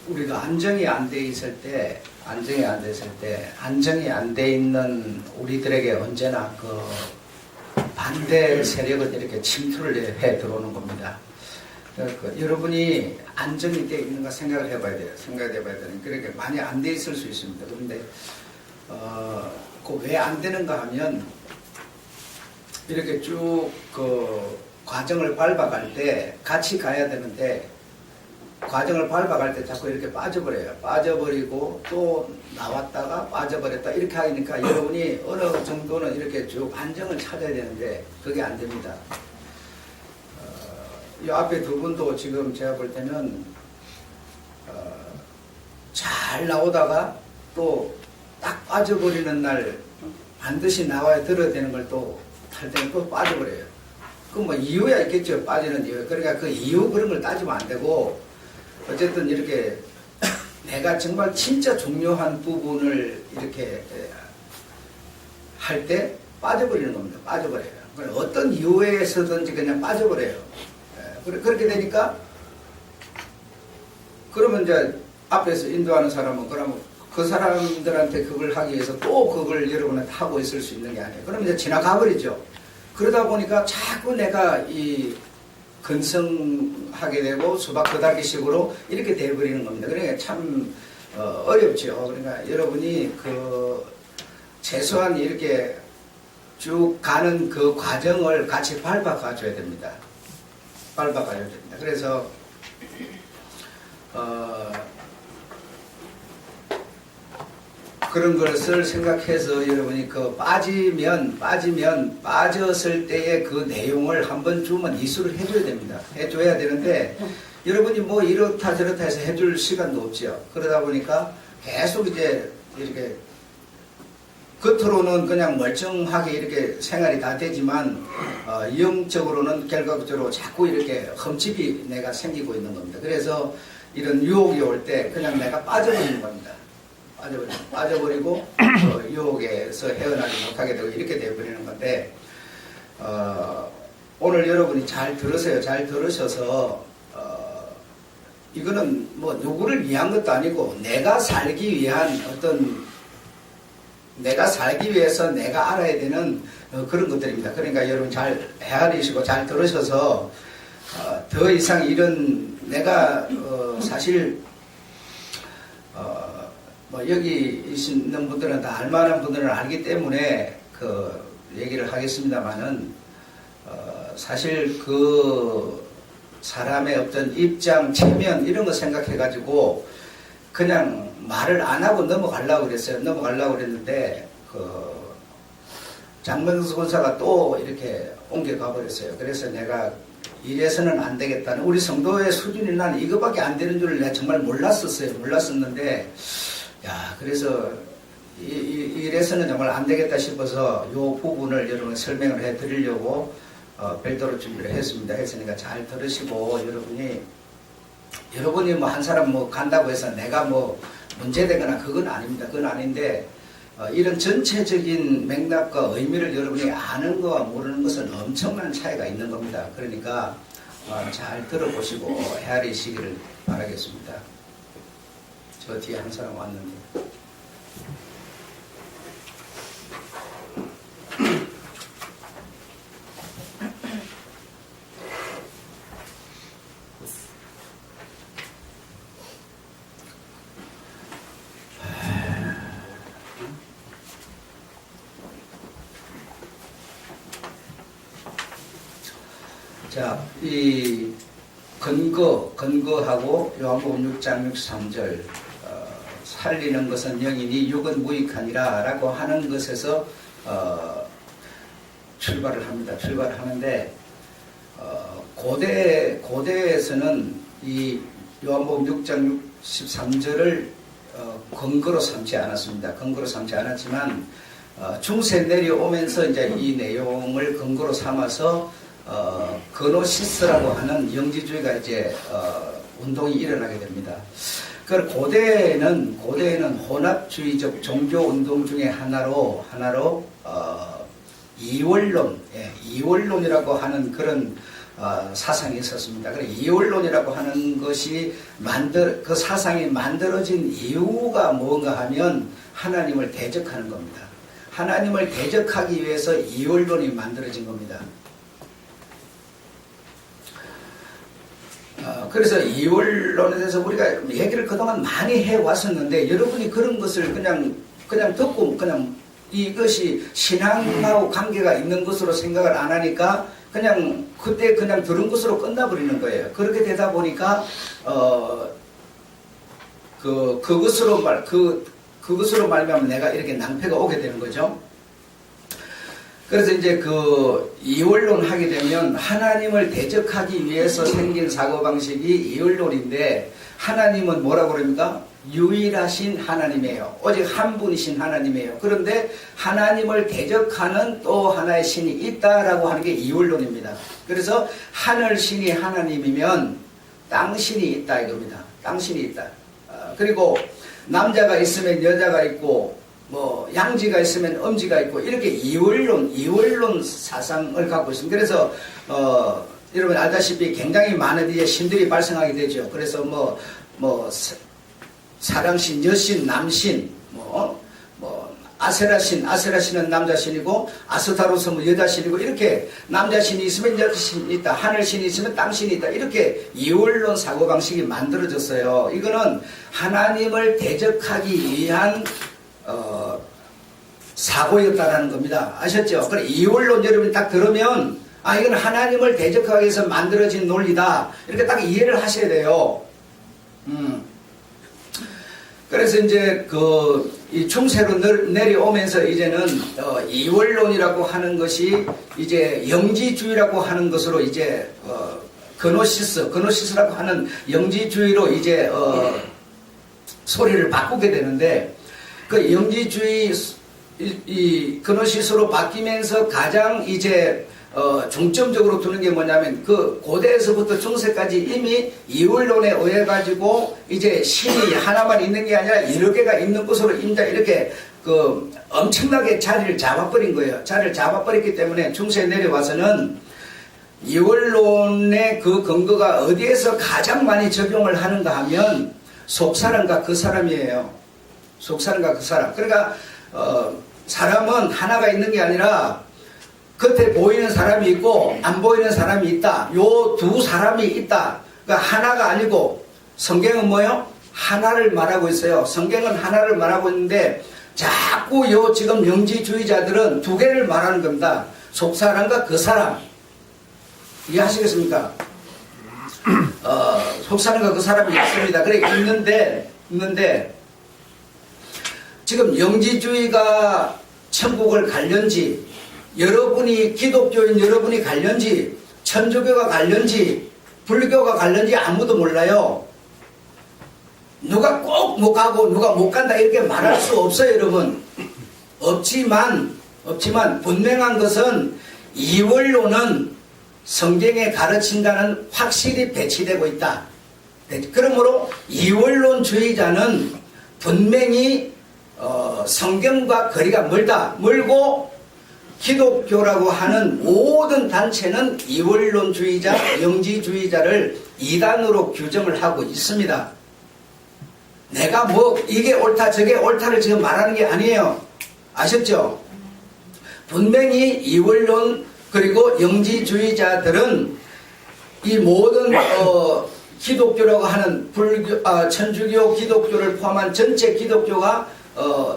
우리가 안정이 안 돼 있을 때, 안정이 안 돼 있는 우리들에게 언제나 그 반대 세력은 이렇게 침투를 해 들어오는 겁니다. 여러분이 안정이 되어 있는가 생각을 해봐야 돼요. 그렇게 많이 안 돼 있을 수 있습니다. 그런데 왜 안 되는가 하면 이렇게 쭉 그 과정을 밟아갈 때 같이 가야 되는데 과정을 밟아갈 때 자꾸 이렇게 빠져버려요. 빠져버리고 또 나왔다가 빠져버렸다 이렇게 하니까 여러분이 어느 정도는 이렇게 쭉 안정을 찾아야 되는데 그게 안 됩니다. 이 앞에 두 분도 지금 제가 볼 때는 잘 나오다가 또 딱 빠져버리는 날 반드시 나와야 들어야 되는 걸 또 탈 때는 또 빠져버려요. 그 뭐 이유야 있겠죠. 빠지는 이유. 그러니까 그 이유 그런 걸 따지면 안 되고 어쨌든 이렇게 내가 정말 진짜 중요한 부분을 이렇게 할 때 빠져버리는 겁니다. 빠져버려요. 어떤 이유에서든지 그냥 빠져버려요. 그렇게 되니까 그러면 이제 앞에서 인도하는 사람은 그러면 그 사람들한테 그걸 하기 위해서 또 그걸 여러분한테 하고 있을 수 있는 게 아니에요. 그러면 이제 지나가 버리죠. 그러다 보니까 자꾸 내가 이 근성하게 되고 수박 끄다기식으로 이렇게 돼버리는 겁니다. 그러니까 참 어렵죠. 그러니까 여러분이 그 최소한 이렇게 쭉 가는 그 과정을 같이 밟아가줘야 됩니다. 밟아가야 됩니다. 그래서 그런 것을 생각해서 여러분이 그 빠졌을 때의 그 내용을 한번 주면 이수를 해줘야 됩니다. 해줘야 되는데 여러분이 뭐 이렇다 저렇다 해서 해줄 시간도 없죠. 그러다 보니까 계속 이제 이렇게 겉으로는 그냥 멀쩡하게 이렇게 생활이 다 되지만 영적으로는 결과적으로 자꾸 이렇게 흠집이 내가 생기고 있는 겁니다. 그래서 이런 유혹이 올 때 그냥 내가 빠져버리는 겁니다. 빠져버리고 유혹에서 헤어나지 못하게 되고 이렇게 되어버리는 건데 오늘 여러분이 잘 들으세요. 잘 들으셔서 이거는 뭐 누구를 위한 것도 아니고 내가 살기 위한 내가 살기 위해서 내가 알아야 되는 그런 것들입니다. 그러니까 여러분 잘 헤아리시고 잘 들으셔서 더 이상 이런 내가 사실 뭐 여기 있는 분들은 다 알만한 분들은 알기 때문에 그 얘기를 하겠습니다만은 사실 그 사람의 어떤 입장, 체면 이런 거 생각해 가지고 그냥 말을 안 하고 넘어가려고 그랬어요. 넘어가려고 그랬는데 그 장명수 권사가 또 이렇게 옮겨가 버렸어요. 그래서 내가 이래서는 안 되겠다는 우리 성도의 수준이 난 이거밖에 안 되는 줄 내가 정말 몰랐었는데 그래서 이래서는 정말 안 되겠다 싶어서 이 부분을 여러분 설명을 해 드리려고 별도로 준비를 했습니다. 했으니까 잘 들으시고 여러분이 뭐 한 사람 뭐 간다고 해서 내가 뭐 문제되거나 그건 아닙니다. 그건 아닌데 이런 전체적인 맥락과 의미를 여러분이 아는 것과 모르는 것은 엄청난 차이가 있는 겁니다. 그러니까 잘 들어보시고 헤아리시기를 바라겠습니다. 저 뒤에 한 사람 왔는데. 자, 이 근거하고 요한복음 6장 63절 살리는 것은 영이니 육은 무익하니라 라고 하는 것에서 출발을 합니다. 출발을 하는데 고대에서는 이 요한복음 6장 63절을 근거로 삼지 않았습니다. 근거로 삼지 않았지만 중세 내려오면서 이제 이 내용을 근거로 삼아서 그노시스라고 하는 영지주의가 이제 운동이 일어나게 됩니다. 그 고대에는 혼합주의적 종교 운동 중에 하나로 이원론이라고 하는 그런 사상이 있었습니다. 그래 이원론이라고 하는 것이 그 사상이 만들어진 이유가 뭔가 하면 하나님을 대적하는 겁니다. 하나님을 대적하기 위해서 이원론이 만들어진 겁니다. 그래서 이원론에 대해서 우리가 얘기를 그동안 많이 해왔었는데 여러분이 그런 것을 그냥 듣고 그냥 이것이 신앙하고 관계가 있는 것으로 생각을 안 하니까 그냥 그때 그냥 들은 것으로 끝나버리는 거예요. 그렇게 되다 보니까 그것으로 말미암아 내가 이렇게 낭패가 오게 되는 거죠. 그래서 이제 그 이원론 하게 되면 하나님을 대적하기 위해서 생긴 사고방식이 이원론인데 하나님은 뭐라고 그럽니까? 유일하신 하나님이에요. 오직 한 분이신 하나님이에요. 그런데 하나님을 대적하는 또 하나의 신이 있다라고 하는 게 이원론입니다. 그래서 하늘신이 하나님이면 땅신이 있다 이겁니다. 땅신이 있다. 그리고 남자가 있으면 여자가 있고 뭐 양지가 있으면 음지가 있고 이렇게 이원론 사상을 갖고 있습니다. 그래서 여러분 알다시피 굉장히 많은 이제 신들이 발생하게 되죠. 그래서 뭐 사랑신, 여신, 남신, 아세라신은 남자신이고 아스타로스 뭐 여자신이고 이렇게 남자신이 있으면 여자신이 있다, 하늘신이 있으면 땅신이 있다 이렇게 이원론 사고방식이 만들어졌어요. 이거는 하나님을 대적하기 위한 사고였다라는 겁니다. 아셨죠? 그래 이원론 여러분이 딱 들으면 이건 하나님을 대적하기 위해서 만들어진 논리다 이렇게 딱 이해를 하셔야 돼요. 그래서 이제 이 중세로 내려오면서 이제는 이원론이라고 하는 것이 이제 영지주의라고 하는 것으로 이제 그노시스라고 하는 영지주의로 이제 소리를 바꾸게 되는데 그 영지주의 이 그노시스로 바뀌면서 가장 이제 중점적으로 두는 게 뭐냐면 그 고대에서부터 중세까지 이미 이원론에 의해 가지고 이제 신이 하나만 있는 게 아니라 여러 개가 있는 것으로 이렇게 그 엄청나게 자리를 잡아버린 거예요. 자리를 잡아버렸기 때문에 중세에 내려와서는 이원론의 그 근거가 어디에서 가장 많이 적용을 하는가 하면 속사람과 그 사람이에요. 속사람과 그 사람. 그러니까 사람은 하나가 있는 게 아니라 겉에 보이는 사람이 있고 안 보이는 사람이 있다. 요 두 사람이 있다. 그러니까 하나가 아니고 성경은 뭐요? 하나를 말하고 있어요. 성경은 하나를 말하고 있는데 자꾸 요 지금 영지주의자들은 두 개를 말하는 겁니다. 속사람과 그 사람. 이해하시겠습니까? 속사람과 그 사람이 있습니다. 그래 있는데 지금 영지주의가 천국을 갈련지 여러분이 기독교인 여러분이 갈련지 천주교가 갈련지 불교가 갈련지 아무도 몰라요. 누가 꼭 못 가고 누가 못 간다 이렇게 말할 수 없어요 여러분. 없지만 분명한 것은 이원론은 성경에 가르친다는 확실히 배치되고 있다. 그러므로 이원론주의자는 분명히 성경과 거리가 멀고 기독교라고 하는 모든 단체는 이원론주의자, 영지주의자를 이단으로 규정을 하고 있습니다. 내가 뭐 이게 옳다 저게 옳다를 지금 말하는 게 아니에요. 아셨죠? 분명히 이원론 그리고 영지주의자들은 이 모든 기독교라고 하는 천주교 기독교를 포함한 전체 기독교가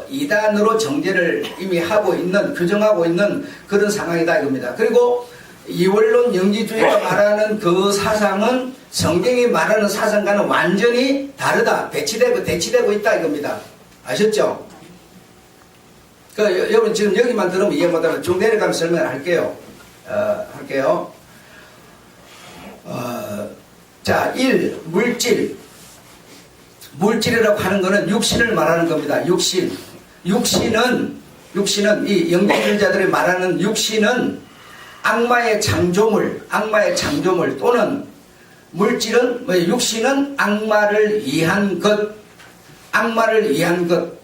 이단으로 정죄를 이미 하고 있는 규정하고 있는 그런 상황이다 이겁니다. 그리고 이원론 영지주의가 말하는 그 사상은 성경이 말하는 사상과는 완전히 다르다. 대치되고 있다 이겁니다. 아셨죠? 여러분 지금 여기만 들으면 이해 못하면 쭉 내려가면 설명을 할게요. 자, 1. 물질이라고 하는 것은 육신을 말하는 겁니다. 육신은 이 영지주의자들이 말하는 육신은 악마의 창조물 또는 물질은 육신은 악마를 위한 것.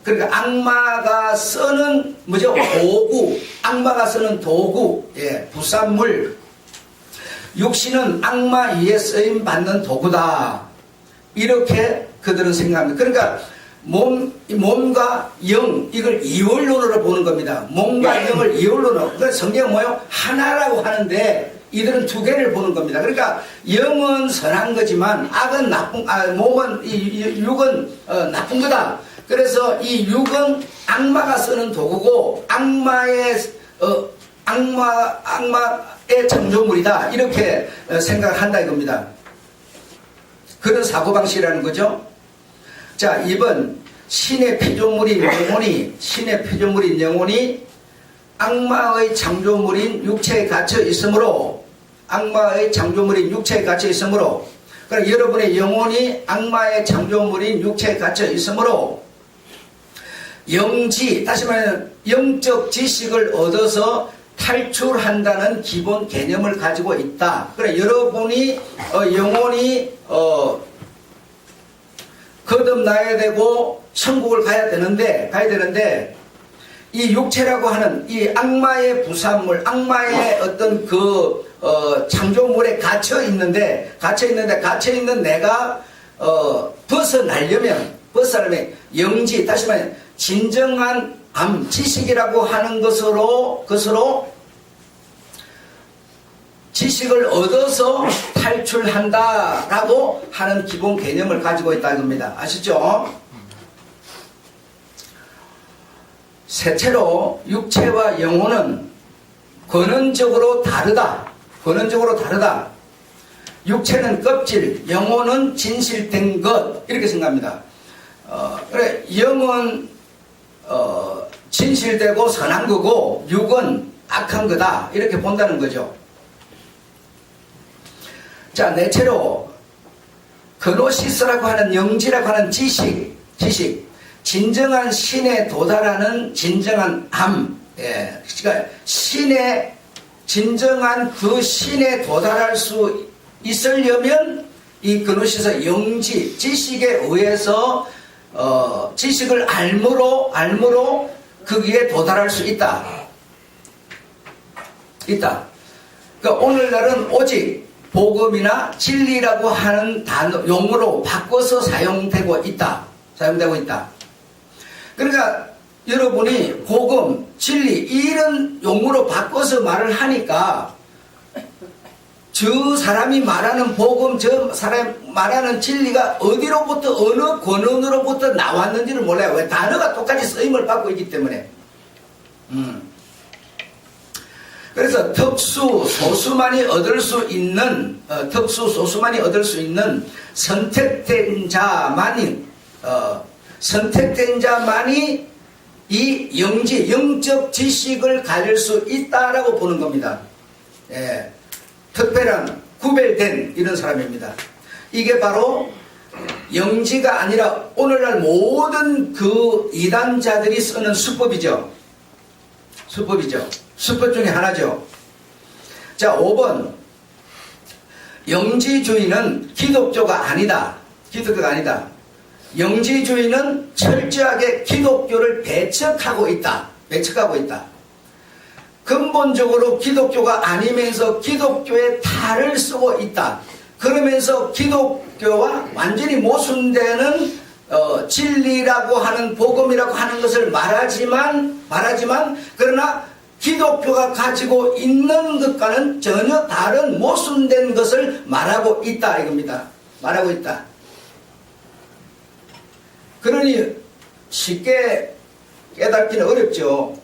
그러니까 악마가 쓰는 도구, 부산물. 육신은 악마 위에 쓰임 받는 도구다. 이렇게 그들은 생각합니다. 그러니까 몸과 영, 이걸 이원론으로 보는 겁니다. 몸과 영을 이원론으로. 그러니까 성경은 뭐요? 하나라고 하는데 이들은 두 개를 보는 겁니다. 그러니까 영은 선한 거지만 악은 몸은, 육은 나쁜 거다. 그래서 이 육은 악마가 쓰는 도구고 악마의 창조물이다. 이렇게 생각한다 이겁니다. 그런 사고방식이라는 거죠. 자, 2번. 신의 피조물인 영혼이 악마의 창조물인 육체에 갇혀 있으므로, 그러니까 여러분의 영혼이 악마의 창조물인 육체에 갇혀 있으므로 다시 말하면 영적 지식을 얻어서 탈출한다는 기본 개념을 가지고 있다. 그래, 여러분이 영혼이 거듭나야 되고 천국을 가야 되는데 이 육체라고 하는 이 악마의 부산물, 악마의 어떤 창조물에 갇혀 있는데 내가 벗어나려면 영지, 다시 말해 진정한 지식이라고 하는 것으로 지식을 얻어서 탈출한다라고 하는 기본 개념을 가지고 있다는 겁니다. 아시죠? 셋째로 육체와 영혼은 근원적으로 다르다. 육체는 껍질, 영혼은 진실된 것, 이렇게 생각합니다. 그래, 영은 진실되고 선한 거고 육은 악한 거다, 이렇게 본다는 거죠. 자, 넷째로 그노시스라고 하는 영지라고 하는 지식, 진정한 신에 도달하는 진정한 그러니까 진정한 그 신에 도달할 수 있으려면 이 그노시스 영지, 지식에 의해서 지식을 알므로 거기에 도달할 수 있다. 그러니까 오늘날은 오직 복음이나 진리라고 하는 용어로 바꿔서 사용되고 있다. 그러니까 여러분이 복음, 진리 이런 용어로 바꿔서 말을 하니까 저 사람이 말하는 복음, 저 사람이 말하는 진리가 어디로부터 어느 권원으로부터 나왔는지를 몰라요. 왜? 단어가 똑같이 쓰임을 받고 있기 때문에. 그래서 소수만이 얻을 수 있는 선택된 자만이 이 영적 지식을 가질 수 있다라고 보는 겁니다. 예, 특별한 구별된 이런 사람입니다. 이게 바로 영지가 아니라 오늘날 모든 그 이단자들이 쓰는 수법이죠. 수법 중에 하나죠. 자, 5번. 영지주의는 기독교가 아니다. 영지주의는 철저하게 기독교를 배척하고 있다. 근본적으로 기독교가 아니면서 기독교의 탈을 쓰고 있다. 그러면서 기독교와 완전히 모순되는 진리라고 하는 복음이라고 하는 것을 말하지만 그러나 기독교가 가지고 있는 것과는 전혀 다른 모순된 것을 말하고 있다 이겁니다. 말하고 있다. 그러니 쉽게 깨닫기는 어렵죠.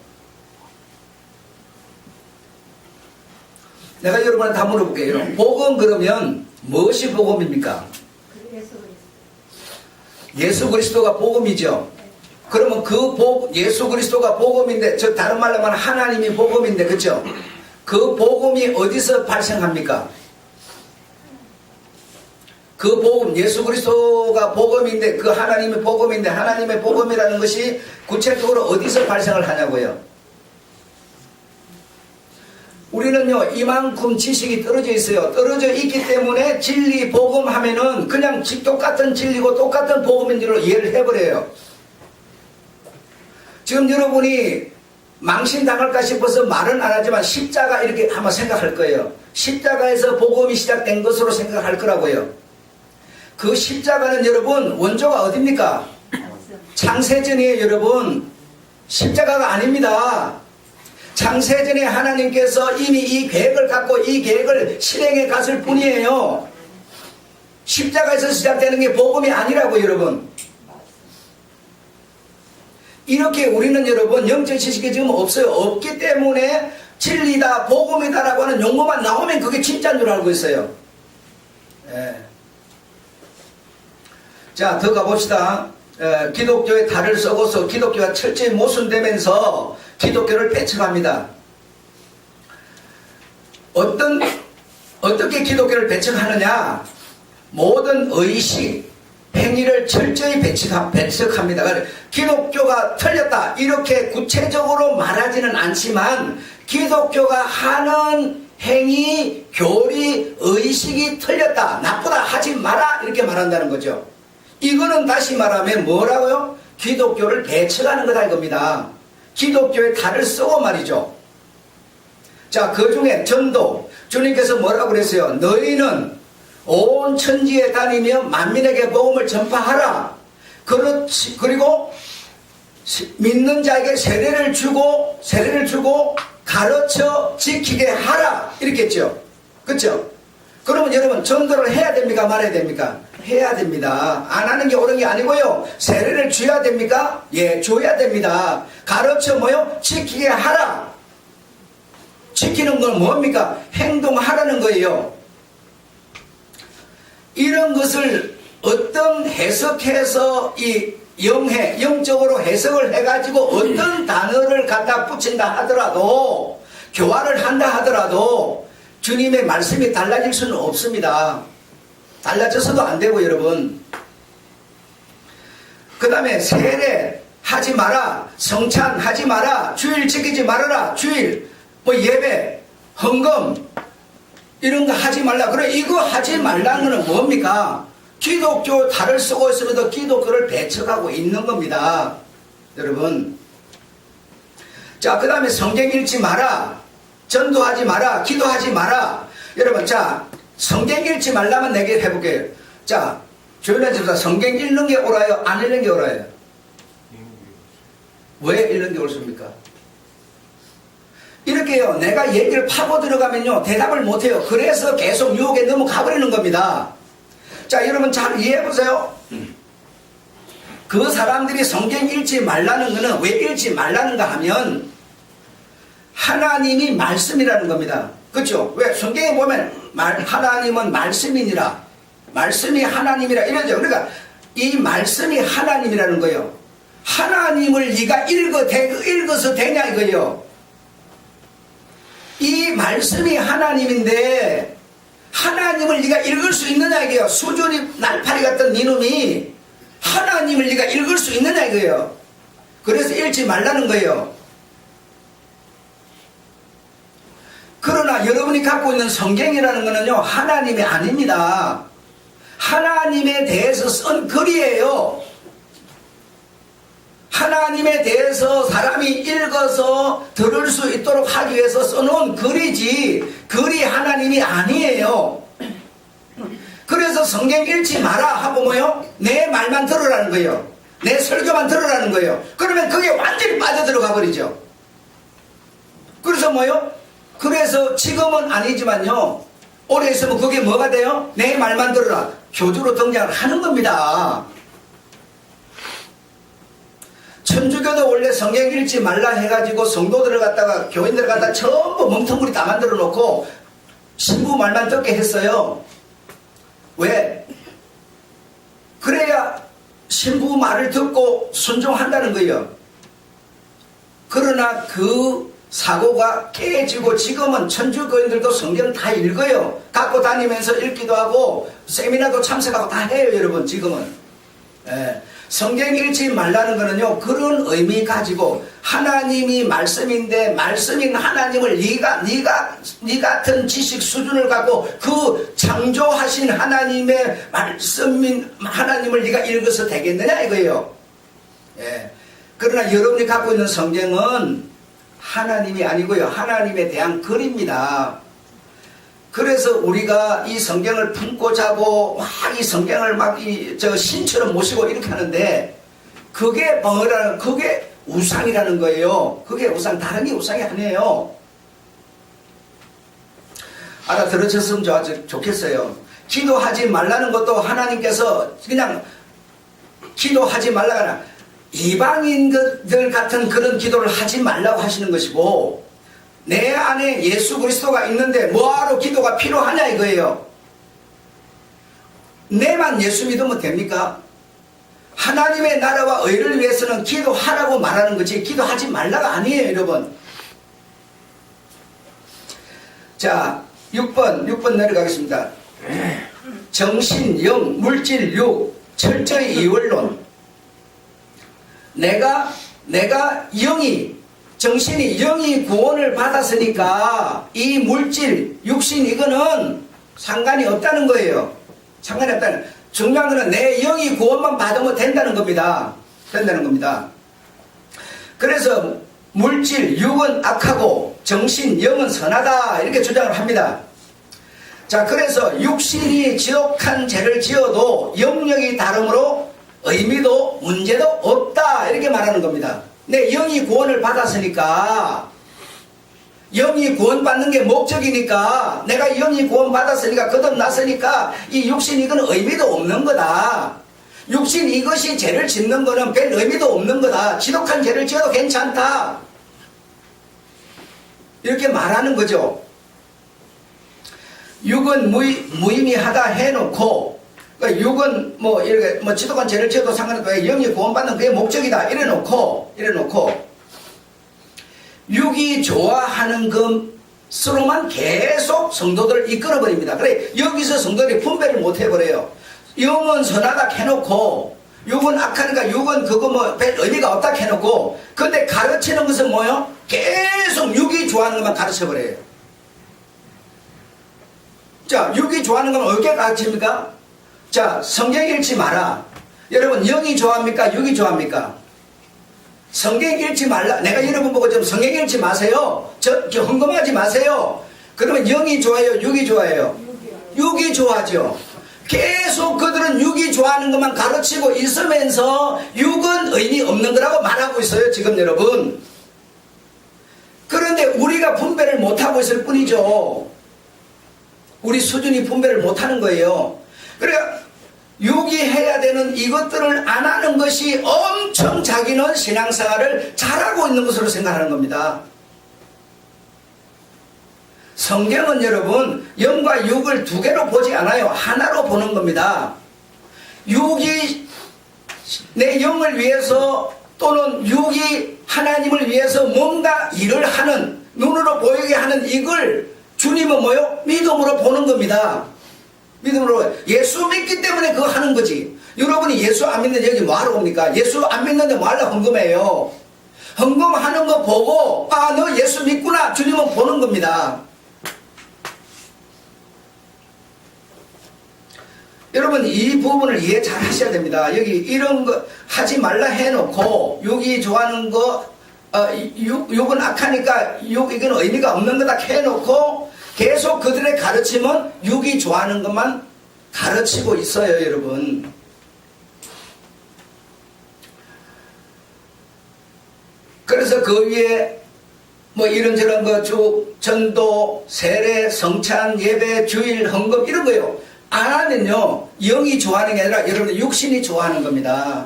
내가 여러분한테 다 물어볼게요. 복음 그러면 무엇이 복음입니까? 예수 그리스도가 복음이죠. 그러면 예수 그리스도가 복음인데, 다른 말로 말하면 하나님이 복음인데, 그죠? 그 복음이 어디서 발생합니까? 그 복음, 예수 그리스도가 복음인데, 그 하나님이 복음인데, 하나님의 복음이라는 것이 구체적으로 어디서 발생을 하냐고요? 우리는요, 이만큼 지식이 떨어져 있어요. 떨어져 있기 때문에 진리, 복음 하면은 그냥 똑같은 진리고 똑같은 복음인 줄로 이해를 해버려요. 지금 여러분이 망신당할까 싶어서 말은 안 하지만 십자가 이렇게 한번 생각할 거예요. 십자가에서 복음이 시작된 것으로 생각할 거라고요. 그 십자가는 여러분 원조가 어딥니까? 창세전이에요. 여러분 십자가가 아닙니다. 창세전에 하나님께서 이미 이 계획을 갖고 이 계획을 실행해 갔을 뿐이에요. 십자가에서 시작되는 게 복음이 아니라고 여러분. 이렇게 우리는 여러분 영적 지식이 지금 없어요. 없기 때문에 진리다 복음이다라고 하는 용어만 나오면 그게 진짜인 줄 알고 있어요. 예. 자, 더 가봅시다. 기독교의 달을 썩어서 기독교가 철저히 모순되면서 기독교를 배척합니다. 어떻게 기독교를 배척하느냐? 모든 의식, 행위를 철저히 배척합니다. 기독교가 틀렸다 이렇게 구체적으로 말하지는 않지만 기독교가 하는 행위, 교리, 의식이 틀렸다, 나쁘다, 하지 마라 이렇게 말한다는 거죠. 이거는 다시 말하면 뭐라고요? 기독교를 배척하는 거다 이겁니다. 기독교의 달을 쓰고 말이죠. 자, 그 중에 전도, 주님께서 뭐라고 그랬어요? 너희는 온 천지에 다니며 만민에게 복음을 전파하라. 그리고 믿는 자에게 세례를 주고 가르쳐 지키게 하라 이렇게 했죠. 그렇죠? 그러면 여러분 전도를 해야 됩니까? 말아야 됩니까? 해야 됩니다. 안 하는 게 옳은 게 아니고요. 세례를 줘야 됩니까? 예, 줘야 됩니다. 가르쳐 뭐요? 지키게 하라. 지키는 건 뭡니까? 행동하라는 거예요. 이런 것을 어떤 해석해서 이 영적으로 해석을 해가지고 어떤 단어를 갖다 붙인다 하더라도 교화를 한다 하더라도 주님의 말씀이 달라질 수는 없습니다. 달라져서도 안 되고 여러분. 그 다음에 세례 하지 마라, 성찬 하지 마라, 주일 지키지 말아라, 주일 뭐 예배, 헌금 이런 거 하지 말라. 그래 이거 하지 말라는 거는 뭡니까? 기독교 달을 쓰고 있으면서 기독교를 배척하고 있는 겁니다. 여러분. 자, 그 다음에 성경 읽지 마라, 전도하지 마라, 기도하지 마라. 여러분, 자, 성경 읽지 말라면 내게 해볼게요. 자, 조연한 집사, 성경 읽는 게 옳아요? 안 읽는 게 옳아요? 왜 읽는 게 옳습니까? 이렇게요, 내가 얘기를 파고 들어가면요, 대답을 못해요. 그래서 계속 유혹에 넘어가버리는 겁니다. 자, 여러분 잘 이해해보세요. 그 사람들이 성경 읽지 말라는 거는 왜 읽지 말라는가 하면 하나님이 말씀이라는 겁니다. 그렇죠? 왜? 성경에 보면 하나님은 말씀이니라, 말씀이 하나님이라 이러죠. 그러니까 이 말씀이 하나님이라는 거예요. 하나님을 네가 읽어서 되냐 이거예요. 이 말씀이 하나님인데 하나님을 네가 읽을 수 있느냐 이거예요. 수준이 날파리 같던 니놈이 하나님을 네가 읽을 수 있느냐 이거예요. 그래서 읽지 말라는 거예요. 그러나 여러분이 갖고 있는 성경이라는 것은요, 하나님이 아닙니다. 하나님에 대해서 쓴 글이에요. 하나님에 대해서 사람이 읽어서 들을 수 있도록 하기 위해서 써놓은 글이지 글이 하나님이 아니에요. 그래서 성경 읽지 마라 하고 뭐요? 내 말만 들으라는 거예요. 내 설교만 들으라는 거예요. 그러면 그게 완전히 빠져들어가 버리죠. 그래서 뭐요? 그래서 지금은 아니지만요, 오래 있으면 그게 뭐가 돼요? 내 말만 들으라. 교주로 등장을 하는 겁니다. 천주교도 원래 성경 읽지 말라 해가지고 성도들을 갖다가 교인들을 갖다가 전부 멍텅구리 다 만들어 놓고 신부 말만 듣게 했어요. 왜? 그래야 신부 말을 듣고 순종한다는 거예요. 그러나 그 사고가 깨지고 지금은 천주교인들도 성경 다 읽어요. 갖고 다니면서 읽기도 하고 세미나도 참석하고 다 해요. 여러분 지금은. 예. 성경 읽지 말라는 거는요, 그런 의미 가지고 하나님이 말씀인데 말씀인 하나님을 네 같은 지식 수준을 갖고 그 창조하신 하나님의 말씀인 하나님을 네가 읽어서 되겠느냐 이거예요. 예. 그러나 여러분이 갖고 있는 성경은 하나님이 아니고요, 하나님에 대한 글입니다. 그래서 우리가 이 성경을 품고 자고 막 이 성경을 막 저 신처럼 모시고 이렇게 하는데 그게 뭐라는 그게 우상이라는 거예요. 그게 우상, 다른 게 우상이 아니에요. 알아들으셨으면 좋겠어요. 기도하지 말라는 것도 하나님께서 그냥 기도하지 말라가 아니라 이방인들 같은 그런 기도를 하지 말라고 하시는 것이고, 내 안에 예수 그리스도가 있는데 뭐하러 기도가 필요하냐 이거예요. 내만 예수 믿으면 됩니까? 하나님의 나라와 의를 위해서는 기도하라고 말하는 거지 기도하지 말라가 아니에요, 여러분. 자, 6번 내려가겠습니다. 정신, 영, 물질, 육, 철저히 이원론. 내가 정신이 영이 구원을 받았으니까 이 물질, 육신 이거는 상관이 없다는 거예요. 상관이 없다는. 중요한 거는 내 영이 구원만 받으면 된다는 겁니다. 그래서 물질, 육은 악하고 정신, 영은 선하다 이렇게 주장을 합니다. 자, 그래서 육신이 지독한 죄를 지어도 영역이 다르므로 의미도 문제도 없다 이렇게 말하는 겁니다. 내 영이 구원을 받았으니까, 영이 구원받는 게 목적이니까, 내가 영이 구원받았으니까 거듭났으니까 이 육신 이건 의미도 없는 거다. 육신 이것이 죄를 짓는 거는 별 의미도 없는 거다. 지독한 죄를 지어도 괜찮다 이렇게 말하는 거죠. 육은 무의미하다 해놓고, 그러니까 육은 이렇게 지독한 죄를 지어도 상관없고 영이 구원받는 그게 목적이다 이래놓고 육이 좋아하는 것으로만 계속 성도들을 이끌어버립니다. 그래 여기서 성도들이 분배를 못 해버려요. 영은 선하다 해놓고 육은 악하니까 육은 그거 별 의미가 없다 해놓고, 근데 가르치는 것은 뭐요? 계속 육이 좋아하는 것만 가르쳐버려요. 자, 육이 좋아하는 건 어떻게 가르칩니까? 자, 성경 읽지 마라. 여러분, 영이 좋아합니까? 육이 좋아합니까? 성경 읽지 말라. 내가 여러분 보고 좀 성경 읽지 마세요. 헌금하지 마세요. 그러면 영이 좋아요? 육이 좋아요? 육이 좋아하죠. 계속 그들은 육이 좋아하는 것만 가르치고 있으면서 육은 의미 없는 거라고 말하고 있어요, 지금 여러분. 그런데 우리가 분배를 못하고 있을 뿐이죠. 우리 수준이 분배를 못하는 거예요. 그러니까 육이 해야 되는 이것들을 안 하는 것이 엄청 자기는 신앙생활을 잘하고 있는 것으로 생각하는 겁니다. 성경은 여러분 영과 육을 두 개로 보지 않아요. 하나로 보는 겁니다. 육이 내 영을 위해서 또는 육이 하나님을 위해서 뭔가 일을 하는, 눈으로 보이게 하는 이걸 주님은 뭐요? 믿음으로 보는 겁니다. 믿음으로. 예수 믿기 때문에 그거 하는 거지. 여러분이 예수 안 믿는데 여기 뭐하러 옵니까? 예수 안 믿는데 뭐하러 헌금해요? 헌금하는 거 보고 너 예수 믿구나 주님은 보는 겁니다. 여러분 이 부분을 이해 잘 하셔야 됩니다. 여기 이런 거 하지 말라 해놓고 육이 좋아하는 거 육은 악하니까 이건 의미가 없는 거다 해놓고 계속 그들의 가르침은 육이 좋아하는 것만 가르치고 있어요, 여러분. 그래서 그 위에 이런저런 전도, 세례, 성찬, 예배, 주일, 헌금 이런 거요. 안 하면요, 영이 좋아하는 게 아니라 여러분 육신이 좋아하는 겁니다.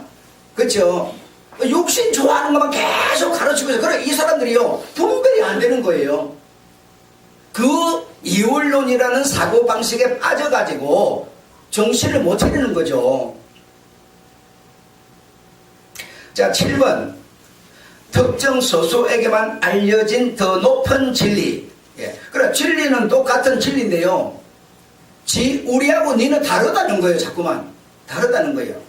그렇죠? 육신 좋아하는 것만 계속 가르치고 있어요. 그래 이 사람들이요 분별이 안 되는 거예요. 그 이원론이라는 사고방식에 빠져가지고 정신을 못 차리는 거죠. 자, 7번. 특정 소수에게만 알려진 더 높은 진리. 그래, 진리는 똑같은 진리인데요. 우리하고 니는 다르다는 거예요, 자꾸만. 다르다는 거예요.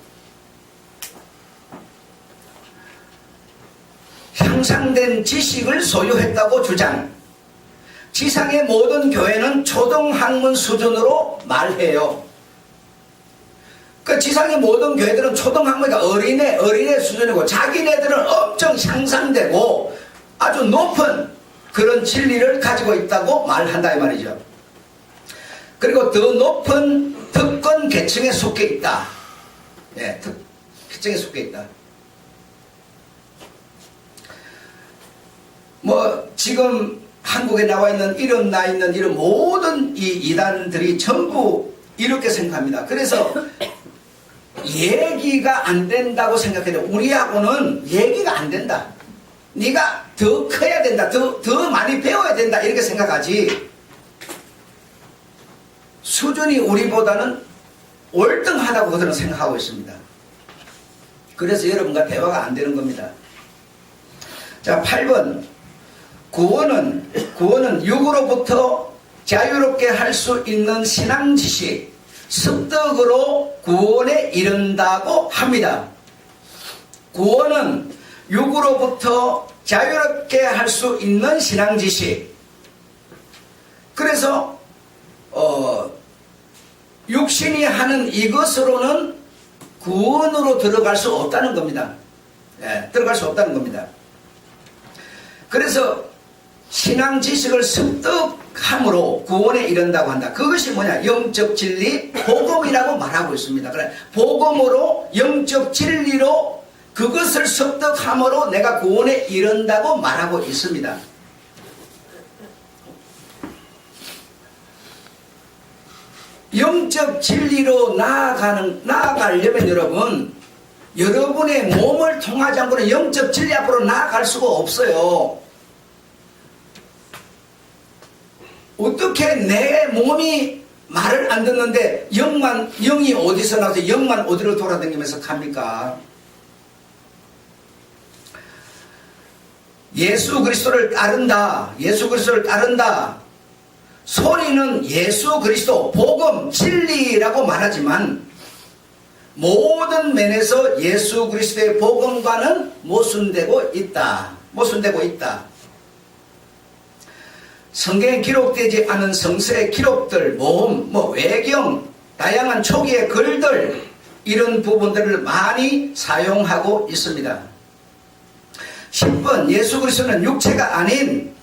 향상된 지식을 소유했다고 주장. 지상의 모든 교회는 초등학문 수준으로 말해요. 그 지상의 모든 교회들은 초등학문이니까 어린애 수준이고 자기네들은 엄청 향상되고 아주 높은 그런 진리를 가지고 있다고 말한다 이 말이죠. 그리고 더 높은 특권 계층에 속해 있다. 예, 계층에 속해 있다. 뭐 지금 한국에 나와 있는 이런 나 있는 이런 모든 이 이단들이 전부 이렇게 생각합니다. 그래서 얘기가 안 된다고 생각해도 우리하고는 얘기가 안 된다. 네가 더 커야 된다. 더 많이 배워야 된다. 이렇게 생각하지. 수준이 우리보다는 월등하다고 그들은 생각하고 있습니다. 그래서 여러분과 대화가 안 되는 겁니다. 자, 8번. 구원은 육으로부터 자유롭게 할 수 있는 신앙 지식, 습득으로 구원에 이른다고 합니다. 구원은 육으로부터 자유롭게 할 수 있는 신앙 지식. 그래서 육신이 하는 이것으로는 구원으로 들어갈 수 없다는 겁니다. 예, 들어갈 수 없다는 겁니다. 그래서 신앙 지식을 습득함으로 구원에 이른다고 한다. 그것이 뭐냐? 영적 진리, 복음이라고 말하고 있습니다. 그래, 복음으로 영적 진리로 그것을 습득함으로 내가 구원에 이른다고 말하고 있습니다. 영적 진리로 나아가려면 여러분의 몸을 통하지 않고는 영적 진리 앞으로 나아갈 수가 없어요. 어떻게 내 몸이 말을 안 듣는데 영이 어디서 나와서 영만 어디로 돌아다니면서 갑니까? 예수 그리스도를 따른다. 예수 그리스도를 따른다. 소리는 예수 그리스도, 복음, 진리라고 말하지만 모든 면에서 예수 그리스도의 복음과는 모순되고 있다. 성경에 기록되지 않은 성서의 기록들, 모험, 외경, 다양한 초기의 글들, 이런 부분들을 많이 사용하고 있습니다. 10번, 예수 그리스도는 육체가 아닌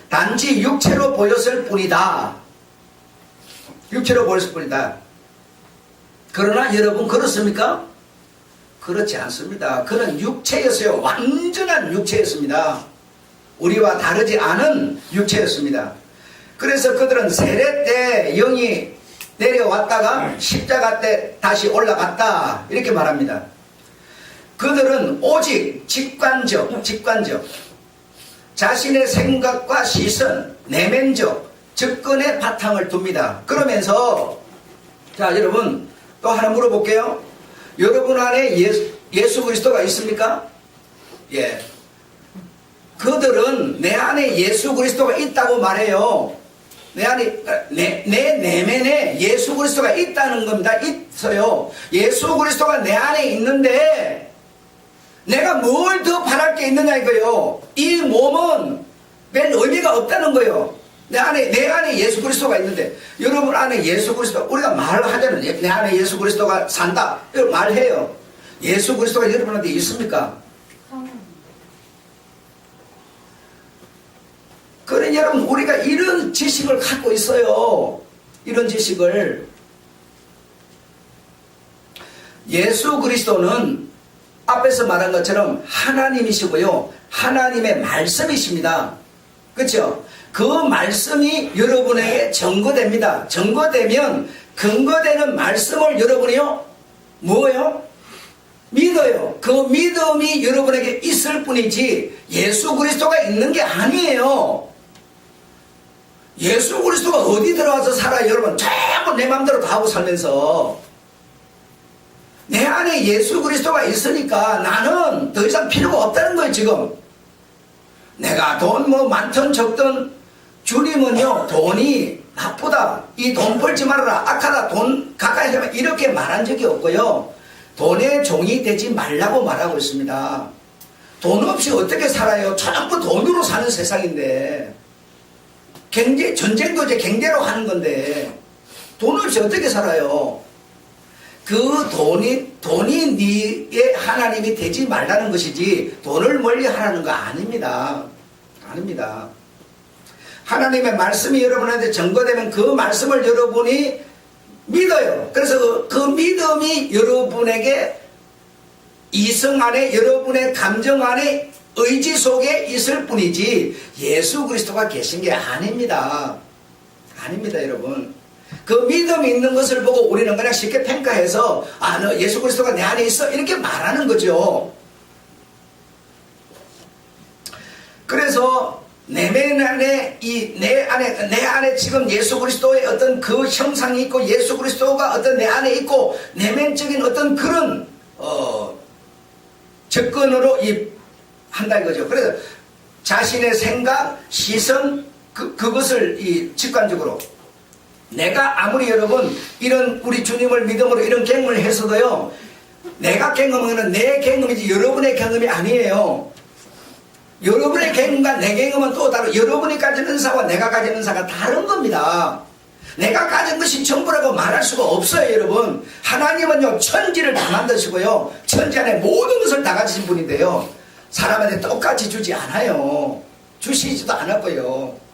단지 육체로 보였을 뿐이다. 그러나 여러분 그렇습니까? 그렇지 않습니다. 그는 육체였어요. 완전한 육체였습니다. 우리와 다르지 않은 육체였습니다. 그래서 그들은 세례 때 영이 내려왔다가 십자가 때 다시 올라갔다. 이렇게 말합니다. 그들은 오직 직관적 자신의 생각과 시선, 내면적 접근에 바탕을 둡니다. 그러면서 자, 여러분 또 하나 물어볼게요. 여러분 안에 예수 그리스도가 있습니까? 예. 그들은 내 안에 예수 그리스도가 있다고 말해요. 내 내면에 예수 그리스도가 있다는 겁니다. 있어요. 예수 그리스도가 내 안에 있는데 내가 뭘 더 바랄 게 있느냐 이거요. 이 몸은 별 의미가 없다는 거예요. 내 안에 예수 그리스도가 있는데, 여러분 안에 예수 그리스도, 우리가 말하자면 내 안에 예수 그리스도가 산다 이걸 말해요. 예수 그리스도가 여러분한테 있습니까? 그러니 여러분 우리가 이런 지식을 갖고 있어요. 이런 지식을. 예수 그리스도는 앞에서 말한 것처럼 하나님이시고요. 하나님의 말씀이십니다. 그렇죠? 그 말씀이 여러분에게 증거됩니다. 증거되면 근거되는 말씀을 여러분이요. 뭐예요? 믿어요. 그 믿음이 여러분에게 있을 뿐이지 예수 그리스도가 있는 게 아니에요. 예수 그리스도가 어디 들어와서 살아요? 여러분 전부 내 마음대로 다 하고 살면서 내 안에 예수 그리스도가 있으니까 나는 더 이상 필요가 없다는 거예요. 지금 내가 돈 많든 적든 주님은요 돈이 나쁘다, 이 돈 벌지 말아라, 악하다, 돈 가까이 하면 이렇게 말한 적이 없고요. 돈의 종이 되지 말라고 말하고 있습니다. 돈 없이 어떻게 살아요? 전부 돈으로 사는 세상인데, 전쟁도 이제 경제로 하는 건데 돈 없이 어떻게 살아요? 그 돈이 네의 하나님이 되지 말라는 것이지 돈을 멀리 하라는 거 아닙니다. 하나님의 말씀이 여러분한테 전거되면 그 말씀을 여러분이 믿어요. 그래서 그 믿음이 여러분에게 이성 안에, 여러분의 감정 안에, 의지 속에 있을 뿐이지 예수 그리스도가 계신 게 아닙니다. 아닙니다, 여러분. 그 믿음이 있는 것을 보고 우리는 그냥 쉽게 평가해서 너 예수 그리스도가 내 안에 있어 이렇게 말하는 거죠. 그래서 내면 안에 내 안에 지금 예수 그리스도의 어떤 그 형상이 있고 예수 그리스도가 어떤 내 안에 있고 내면적인 어떤 그런 접근으로 한다 이거죠. 그래서 자신의 생각, 시선 그것을 직관적으로 내가 아무리 여러분 이런 우리 주님을 믿음으로 이런 경험을 했어도요, 내가 경험하는 내 경험이지 여러분의 경험이 아니에요. 여러분의 경험과 내 경험은 또 다르고 여러분이 가진 은사와 내가 가진 은사가 다른 겁니다. 내가 가진 것이 전부라고 말할 수가 없어요, 여러분. 하나님은요, 천지를 다 만드시고요, 천지 안에 모든 것을 다 가지신 분인데요, 사람한테 똑같이 주지 않아요. 주시지도 않았고요.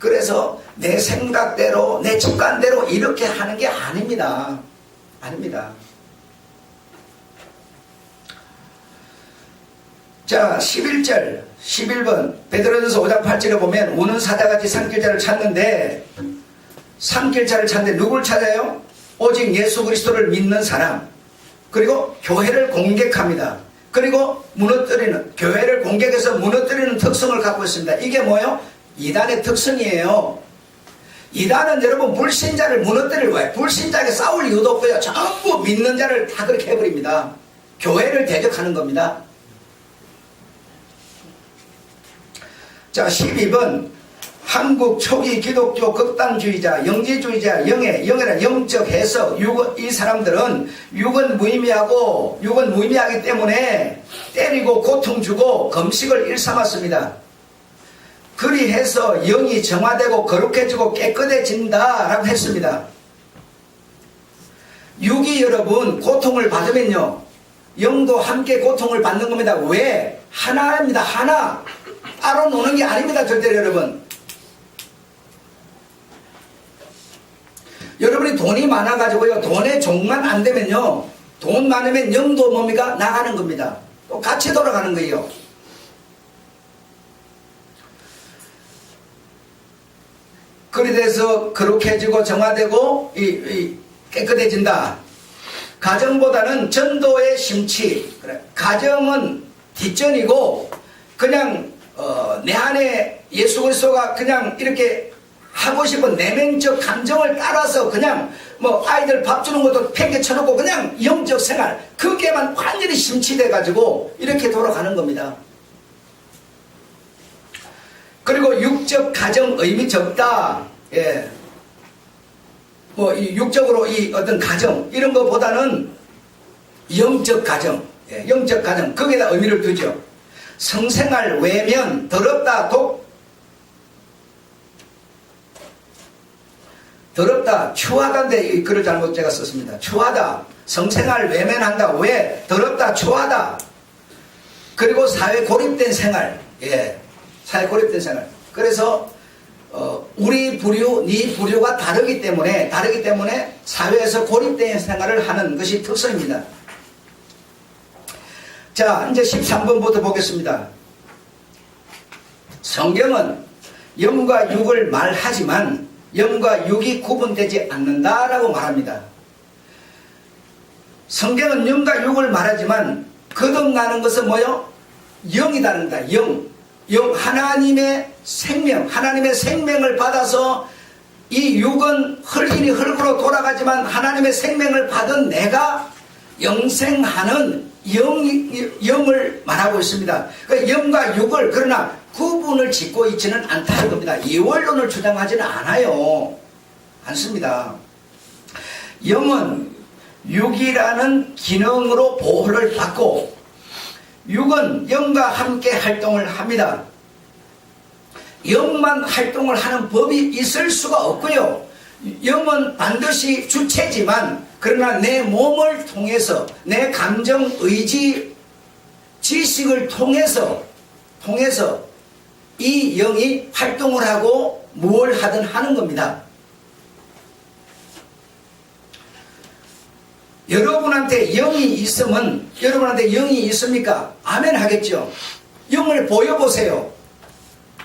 그래서 내 생각대로, 내 직관대로 이렇게 하는 게 아닙니다. 아닙니다. 자, 11절, 11번 베드로전서 5장 8절에 보면 우는 사자같이 산길자를 찾는데 누굴 찾아요? 오직 예수 그리스도를 믿는 사람, 그리고 교회를 공격합니다. 그리고 무너뜨리는, 교회를 공격해서 무너뜨리는 특성을 갖고 있습니다. 이게 뭐예요? 이단의 특성이에요. 이단은 여러분 불신자를 무너뜨릴 거예요. 불신자에게 싸울 이유도 없고요, 전부 믿는 자를 다 그렇게 해버립니다. 교회를 대적하는 겁니다. 자, 12번 한국 초기 기독교 극단주의자, 영지주의자, 영해란 영적 해석, 이 사람들은 육은 무의미하기 때문에 때리고 고통 주고 금식을 일삼았습니다. 그리해서 영이 정화되고 거룩해지고 깨끗해진다 라고 했습니다. 육이 여러분 고통을 받으면요, 영도 함께 고통을 받는 겁니다. 왜? 하나입니다. 하나. 따로 노는 게 아닙니다. 절대로 여러분. 여러분이 돈이 많아가지고요, 돈의 종만 안 되면요, 돈 많으면 영도 뭡니까? 나가는 겁니다. 또 같이 돌아가는 거예요. 그리 돼서 거룩해지고 정화되고 깨끗해진다. 가정보다는 전도의 심취. 그래. 가정은 뒷전이고 그냥 내 안에 예수 그리스도가 그냥 이렇게 하고 싶은 내면적 감정을 따라서 그냥 뭐 아이들 밥 주는 것도 팽개 쳐놓고 그냥 영적 생활 그게만 완전히 심취돼 가지고 이렇게 돌아가는 겁니다. 그리고 육적 가정 의미 적다. 예. 뭐 이 육적으로 이 어떤 가정 이런 것보다는 영적 가정, 예, 영적 가정 거기에다 의미를 두죠. 성생활 외면 더럽다 더럽다 추하다인데 이 글을 잘못 제가 썼습니다. 추하다, 성생활 외면한다. 왜? 더럽다, 추하다. 그리고 사회 고립된 생활, 예, 사회 고립된 생활. 그래서 우리 부류, 네 부류가 다르기 때문에 사회에서 고립된 생활을 하는 것이 특성입니다. 자, 이제 13번부터 보겠습니다. 성경은 영과 육을 말하지만 영과 육이 구분되지 않는다라고 말합니다. 성경은 영과 육을 말하지만 거듭나는 것은 뭐요? 영이다는다. 영. 하나님의 생명, 하나님의 생명을 받아서 이 육은 흙이니 흙으로 돌아가지만 하나님의 생명을 받은 내가 영생하는 영을 말하고 있습니다. 그러니까 영과 육을 그러나 구분을 짓고 있지는 않다는 겁니다. 이원론을 주장하지는 않습니다. 영은 육이라는 기능으로 보호를 받고 육은 영과 함께 활동을 합니다. 영만 활동을 하는 법이 있을 수가 없고요. 영은 반드시 주체지만 그러나 내 몸을 통해서 내 감정, 의지, 지식을 통해서 이 영이 활동을 하고 뭘 하든 하는 겁니다. 여러분한테 영이 있으면 여러분한테 영이 있습니까? 아멘 하겠죠. 영을 보여보세요.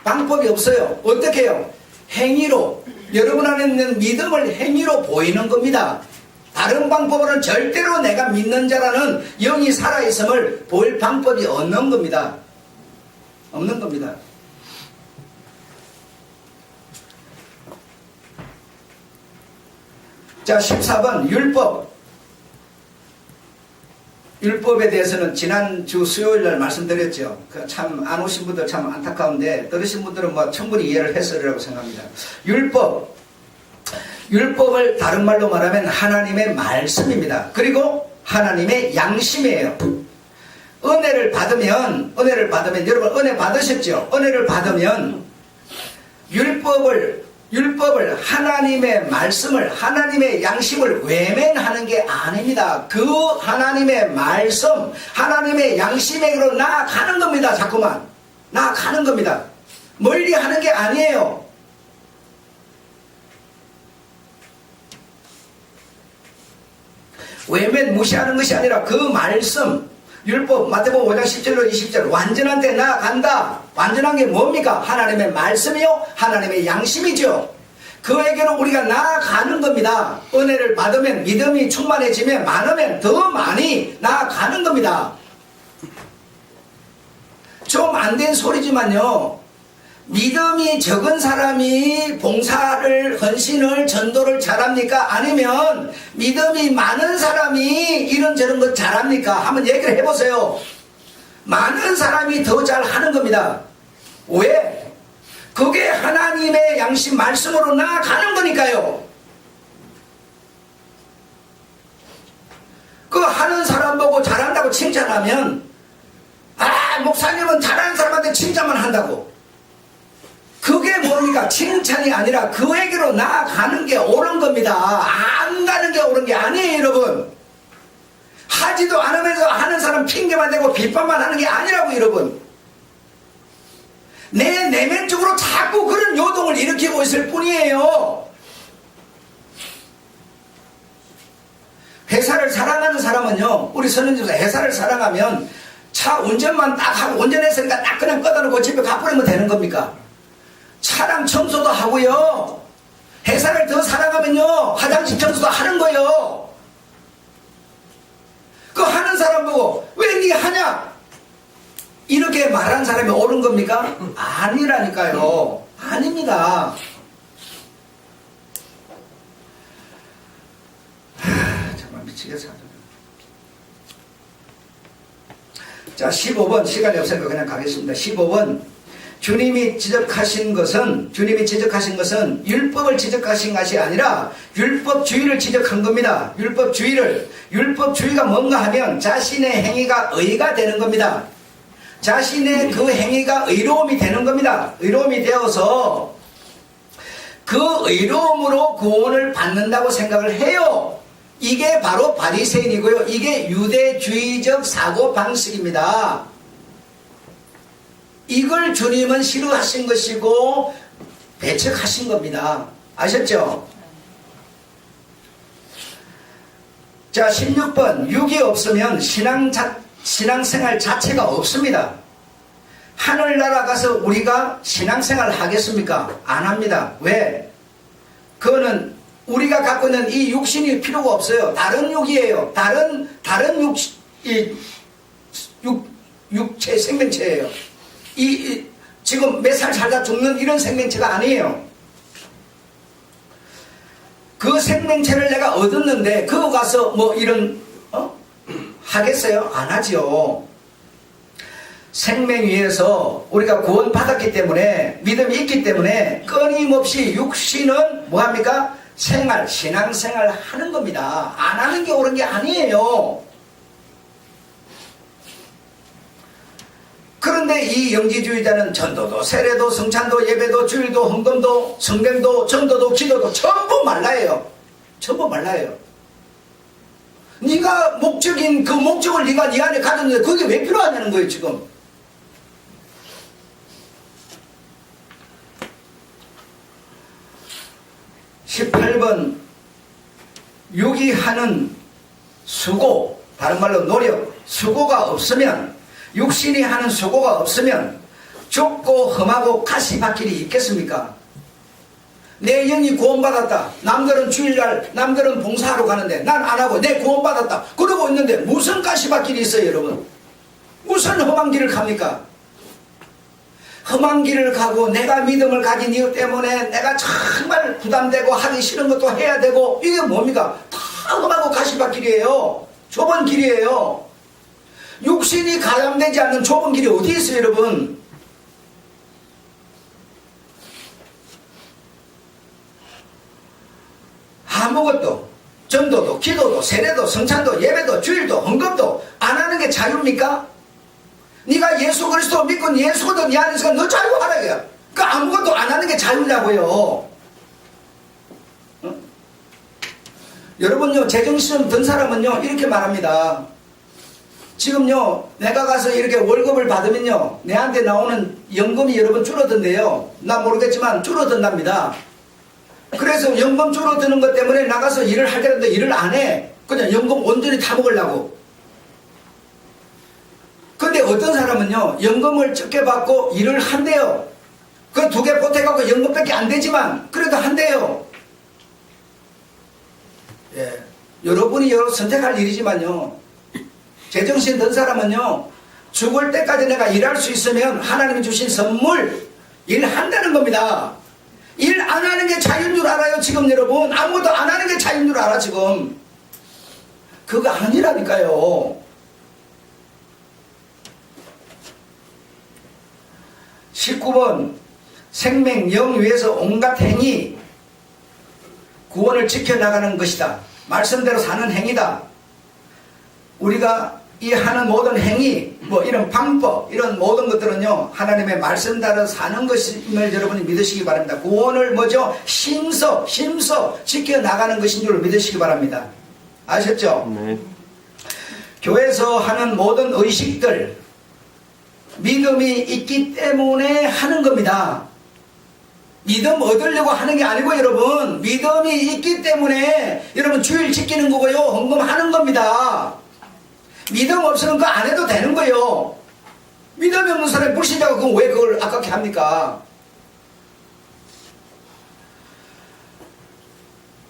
방법이 없어요. 어떻게 해요? 행위로, 여러분 안에 있는 믿음을 행위로 보이는 겁니다. 다른 방법으로는 절대로 내가 믿는 자라는 영이 살아있음을 보일 방법이 없는 겁니다. 없는 겁니다. 자, 14번 율법. 율법에 대해서는 지난주 수요일날 말씀드렸죠. 참 안 오신 분들 참 안타까운데 들으신 분들은 뭐 충분히 이해를 했으리라고 생각합니다. 율법을 다른 말로 말하면 하나님의 말씀입니다. 그리고 하나님의 양심이에요. 은혜를 받으면 여러분 은혜 받으셨죠? 은혜를 받으면 율법을 하나님의 말씀을 하나님의 양심을 외면하는 게 아닙니다. 그 하나님의 말씀 하나님의 양심에게로 나아가는 겁니다. 자꾸만 나아가는 겁니다. 멀리 하는 게 아니에요. 외면 무시하는 것이 아니라 그 말씀 율법 마태복음 5장 10절로 20절 완전한 데 나아간다. 완전한 게 뭡니까? 하나님의 말씀이요 하나님의 양심이죠. 그에게로 우리가 나아가는 겁니다. 은혜를 받으면 믿음이 충만해지면 많으면 더 많이 나아가는 겁니다. 좀 안 된 소리지만요, 믿음이 적은 사람이 봉사를 헌신을 전도를 잘합니까? 아니면 믿음이 많은 사람이 이런저런 것 잘합니까? 한번 얘기를 해보세요. 많은 사람이 더 잘하는 겁니다. 왜? 그게 하나님의 양심 말씀으로 나아가는 거니까요. 그 하는 사람 보고 잘한다고 칭찬하면 목사님은 잘하는 사람한테 칭찬만 한다고. 그게 뭡니까? 칭찬이 아니라 그에게로 나아가는 게 옳은 겁니다. 안 가는 게 옳은 게 아니에요, 여러분. 하지도 않으면서 하는 사람 핑계만 대고 비판만 하는 게 아니라고, 여러분. 내 내면적으로 자꾸 그런 요동을 일으키고 있을 뿐이에요. 회사를 사랑하는 사람은요, 우리 선생님께서 회사를 사랑하면 차 운전만 딱 하고 운전했으니까 딱 그냥 꺼다놓고 집에 가버리면 되는 겁니까? 차량 청소도 하고요. 회사를 더 사랑하면요, 화장실 청소도 하는 거예요. 그거 하는 사람 보고 왜 니 하냐? 이렇게 말하는 사람이 옳은 겁니까? 아니라니까요. 아닙니다. 정말 미치겠어. 자, 15번 시간이 없으니까 그냥 가겠습니다. 15번 주님이 지적하신 것은 율법을 지적하신 것이 아니라 율법주의를 지적한 겁니다. 율법주의가 뭔가 하면 자신의 행위가 의가 되는 겁니다. 자신의 그 행위가 의로움이 되는 겁니다. 의로움이 되어서 그 의로움으로 구원을 받는다고 생각을 해요. 이게 바로 바리새인이고요. 이게 유대주의적 사고방식입니다. 이걸 주님은 싫어하신 것이고 배척하신 겁니다. 아셨죠? 자, 16번 육이 없으면 신앙생활 자체가 없습니다. 하늘나라 가서 우리가 신앙생활 하겠습니까? 안 합니다. 왜? 그거는 우리가 갖고 있는 이 육신이 필요가 없어요. 다른 육이에요. 다른 육체 생명체예요. 지금 몇 살 살다 죽는 이런 생명체가 아니에요. 그 생명체를 내가 얻었는데 그거 가서 뭐 이런 하겠어요? 안 하죠. 생명 위에서 우리가 구원 받았기 때문에 믿음이 있기 때문에 끊임없이 육신은 뭐합니까? 신앙생활 하는 겁니다. 안 하는 게 옳은 게 아니에요. 그런데 이 영지주의자는 전도도 세례도 성찬도 예배도 주일도 헌금도 성경도 전도도 기도도 전부 말라해요. 전부 말라해요. 네가 목적인 그 목적을 네가 네 안에 가졌는데 그게 왜 필요하냐는 거예요. 지금 포기하는 수고, 다른 말로 노력, 수고가 없으면, 육신이 하는 수고가 없으면 좁고 험하고 가시밭길이 있겠습니까? 내 영이 구원받았다. 남들은 주일날, 남들은 봉사하러 가는데 난 안 하고 내 구원받았다. 그러고 있는데 무슨 가시밭길이 있어요, 여러분? 무슨 험한 길을 갑니까? 험한 길을 가고 내가 믿음을 가진 이유 때문에 내가 정말 부담되고 하기 싫은 것도 해야 되고, 이게 뭡니까? 다 험하고 가시밭길이에요. 좁은 길이에요. 육신이 가담되지 않는 좁은 길이 어디 있어요, 여러분? 아무것도, 전도도, 기도도, 세례도, 성찬도, 예배도, 주일도, 헌금도 안 하는 게 자유입니까? 네가 예수 그리스도 믿고 예수도 네 안에 있으니까 너 자유하라 이거야. 그 아무것도 안 하는 게 자유냐고요. 응? 여러분요, 제정신좀 든 사람은요 이렇게 말합니다. 지금요 내가 가서 이렇게 월급을 받으면요 내한테 나오는 연금이 여러분 줄어든대요. 나 모르겠지만 줄어든답니다. 그래서 연금 줄어드는 것 때문에 나가서 일을 하려는데 일을 안 해. 그냥 연금 온전히 다 먹으려고. 근데 어떤 사람은요 연금을 적게 받고 일을 한대요. 그 두 개 보태갖고 연금밖에 안 되지만 그래도 한대요. 예, 여러분이 선택할 일이지만요, 제정신 든 사람은요 죽을 때까지 내가 일할 수 있으면 하나님이 주신 선물 일한다는 겁니다. 일 안 하는 게 자유인 줄 알아요 지금 여러분? 아무것도 안 하는 게 자유인 줄 알아 지금? 그거 아니라니까요. 19번 생명 영 위에서 온갖 행위, 구원을 지켜나가는 것이다. 말씀대로 사는 행위다. 우리가 이 하는 모든 행위, 뭐 이런 방법, 이런 모든 것들은요 하나님의 말씀대로 사는 것임을 여러분이 믿으시기 바랍니다. 구원을 뭐죠? 심서 지켜나가는 것인 줄 믿으시기 바랍니다. 아셨죠? 네. 교회에서 하는 모든 의식들 믿음이 있기 때문에 하는 겁니다. 믿음 얻으려고 하는 게 아니고 여러분, 믿음이 있기 때문에 여러분 주일 지키는 거고요, 헌금하는 겁니다. 믿음 없으면 그거 안 해도 되는 거예요. 믿음이 없는 사람이 불신자가 그럼 왜 그걸 아깝게 합니까?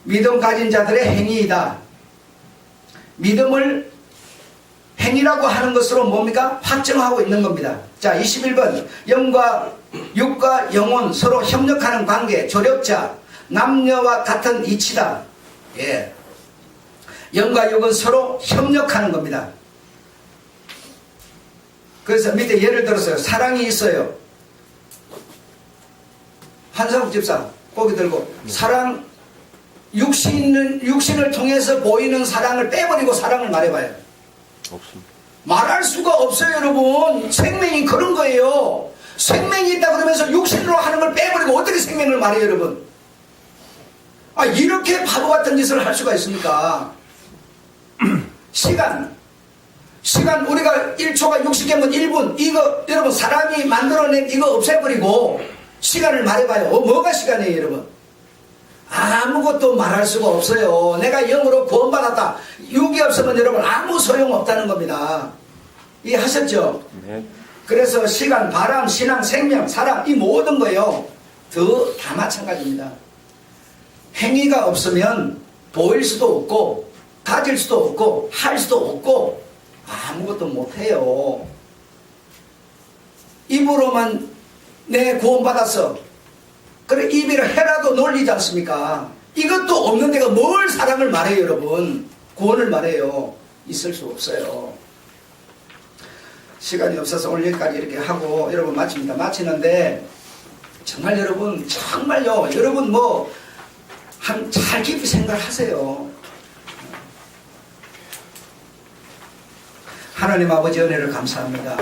믿음 가진 자들의 행위이다. 믿음을 행위라고 하는 것으로 뭡니까? 확정하고 있는 겁니다. 자, 21번 영과 육과 영혼 서로 협력하는 관계, 조력자, 남녀와 같은 이치다. 예, 영과 육은 서로 협력하는 겁니다. 그래서 밑에 예를 들어서 사랑이 있어요. 한상욱 집사 고기 들고 사랑, 육신을 통해서 보이는 사랑을 빼버리고 사랑을 말해봐요. 없습니다. 말할 수가 없어요 여러분. 생명이 그런 거예요. 생명이 있다 그러면서 육신으로 하는 걸 빼버리고 어떻게 생명을 말해요 여러분? 아, 이렇게 바보 같은 짓을 할 수가 있습니까? 시간 우리가 1초가 60개면 1분, 이거 여러분 사람이 만들어낸 이거 없애버리고 시간을 말해봐요. 뭐가 시간이에요 여러분? 아무것도 말할 수가 없어요. 내가 영으로 구원받았다, 육이 없으면 여러분 아무 소용없다는 겁니다. 이해하셨죠? 네. 그래서 시간, 바람, 신앙, 생명, 사랑, 이 모든 거예요 다 마찬가지입니다. 행위가 없으면 보일 수도 없고 가질 수도 없고 할 수도 없고 아무것도 못해요. 입으로만 내 구원받았어, 그래 입이라 해라도 놀리지 않습니까? 이것도 없는 데가 뭘 사랑을 말해요 여러분? 구원을 말해요. 있을 수 없어요. 시간이 없어서 오늘 여기까지 이렇게 하고 여러분 마칩니다. 마치는데 정말 여러분, 정말요 여러분 잘 깊이 생각하세요. 하나님 아버지 은혜를 감사합니다.